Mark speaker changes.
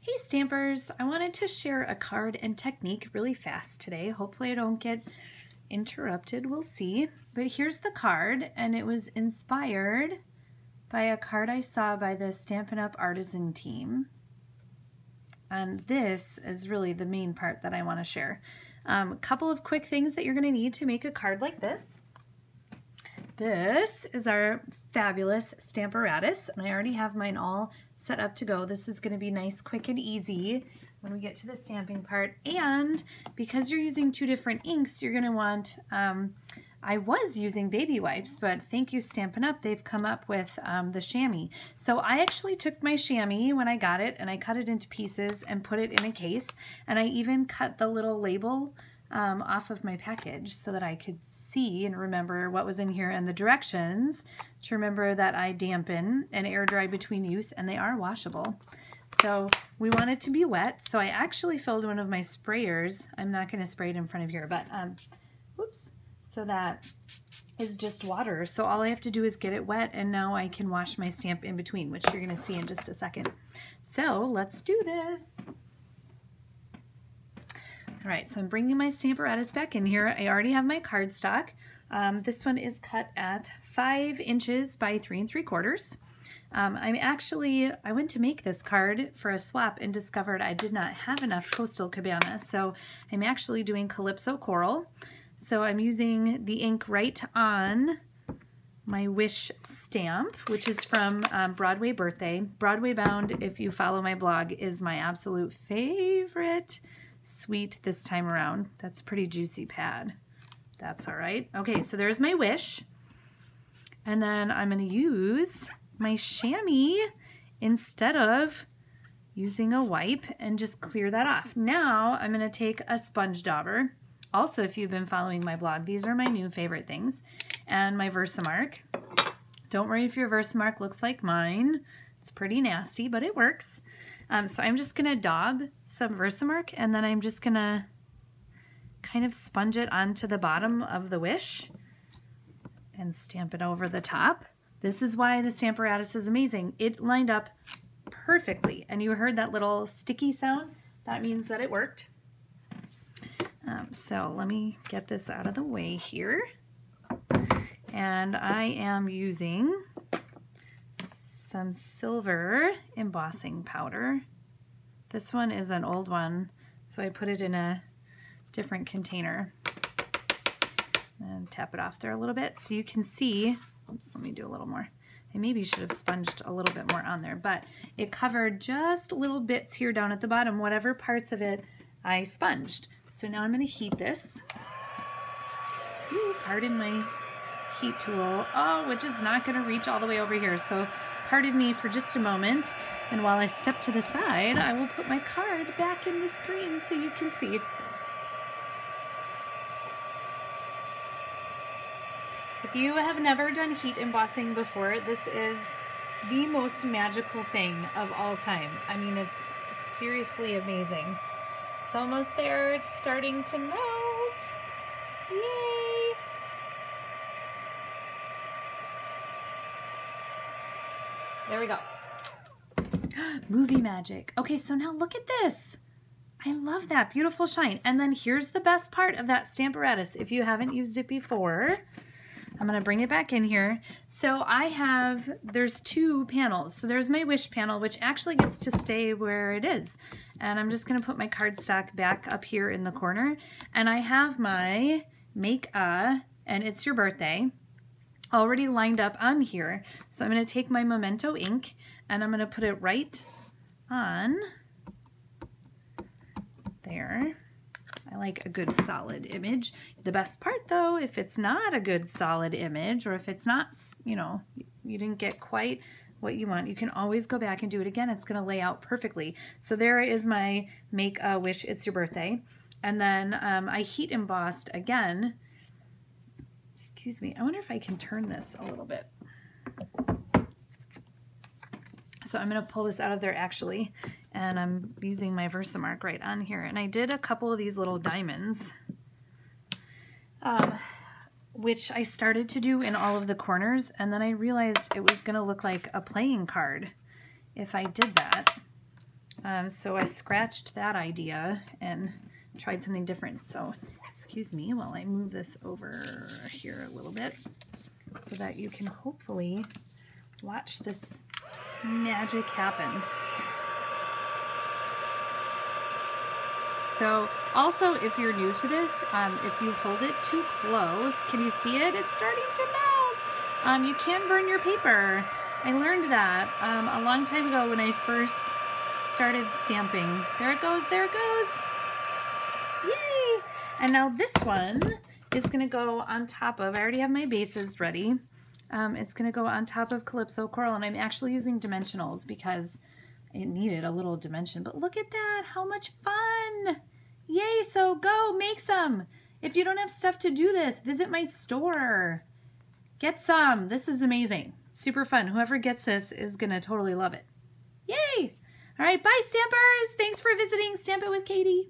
Speaker 1: Hey Stampers, I wanted to share a card and technique really fast today. Hopefully I don't get interrupted, we'll see. But here's the card, and it was inspired by a card I saw by the Stampin' Up! Artisan team. And this is really the main part that I want to share. A couple of quick things that you're going to need to make a card like this. This is our fabulous Stamparatus, and I already have mine all set up to go. This is going to be nice, quick, and easy when we get to the stamping part. And because you're using two different inks, you're going to want, I was using baby wipes, but thank you Stampin' Up! They've come up with the chamois. So I actually took my chamois when I got it, and I cut it into pieces and put it in a case, and I even cut the little label off of my package so that I could see and remember what was in here and the directions to remember that I dampen and air dry between use, and they are washable. So we want it to be wet, so I actually filled one of my sprayers. I'm not going to spray it in front of here, but whoops, so that is just water. So all I have to do is get it wet, and now I can wash my stamp in between, which you're going to see in just a second. So let's do this. All right, so I'm bringing my Stamparatus back in here. I already have my cardstock. This one is cut at 5 inches by 3 3/4. I went to make this card for a swap and discovered I did not have enough Coastal Cabana, so I'm actually doing Calypso Coral. So I'm using the ink right on my Wish stamp, which is from Broadway Birthday. Broadway Bound, if you follow my blog, is my absolute favorite sweet this time around. That's a pretty juicy pad. That's all right. Okay, so there's my Wish. And then I'm going to use my chamois instead of using a wipe and just clear that off. Now I'm going to take a sponge dauber. Also, if you've been following my blog, these are my new favorite things. And my Versamark. Don't worry if your Versamark looks like mine. It's pretty nasty, but it works. So I'm just going to daub some Versamark, and then I'm just going to kind of sponge it onto the bottom of the Wish and stamp it over the top. This is why the Stamparatus is amazing. It lined up perfectly, and you heard that little sticky sound. That means that it worked. So let me get this out of the way here. And I am using some silver embossing powder. This one is an old one, so I put it in a different container and tap it off there a little bit so you can see. Oops, let me do a little more. I maybe should have sponged a little bit more on there, but it covered just little bits here down at the bottom, whatever parts of it I sponged. So now I'm going to heat this. Ooh, pardon my heat tool. Oh, which is not going to reach all the way over here, so pardon me for just a moment, and while I step to the side, I will put my card back in the screen so you can see. If you have never done heat embossing before, this is the most magical thing of all time. I mean, it's seriously amazing. It's almost there. It's starting to melt. Yay! There we go. Movie magic. Okay, so now look at this. I love that beautiful shine. And then here's the best part of that Stamparatus. If you haven't used it before, I'm going to bring it back in here. So there's two panels. So there's my Wish panel, which actually gets to stay where it is. And I'm just going to put my cardstock back up here in the corner. And I have my Make A, and It's Your Birthday, already lined up on here. So I'm going to take my Memento ink and I'm going to put it right on there. I like a good solid image. The best part though, if it's not a good solid image, or if it's not, you know, you didn't get quite what you want, you can always go back and do it again. It's going to lay out perfectly. So there is my Make a Wish, It's Your Birthday. And then I heat embossed again. Excuse me, I wonder if I can turn this a little bit. So I'm going to pull this out of there actually, and I'm using my Versamark right on here. And I did a couple of these little diamonds, which I started to do in all of the corners, and then I realized it was going to look like a playing card if I did that. So I scratched that idea and tried something different. So excuse me while I move this over here a little bit so that you can hopefully watch this magic happen. So also, if you're new to this, if you hold it too close, can you see it? It's starting to melt. You can burn your paper. I learned that a long time ago when I first started stamping. There it goes, there it goes. Yay! And now this one is gonna go on top of, I already have my bases ready. It's gonna go on top of Calypso Coral, and I'm actually using dimensionals because it needed a little dimension. But look at that, how much fun! Yay, so go make some. If you don't have stuff to do this, visit my store. Get some, this is amazing. Super fun, whoever gets this is gonna totally love it. Yay! All right, bye Stampers. Thanks for visiting Stamp It with Katie.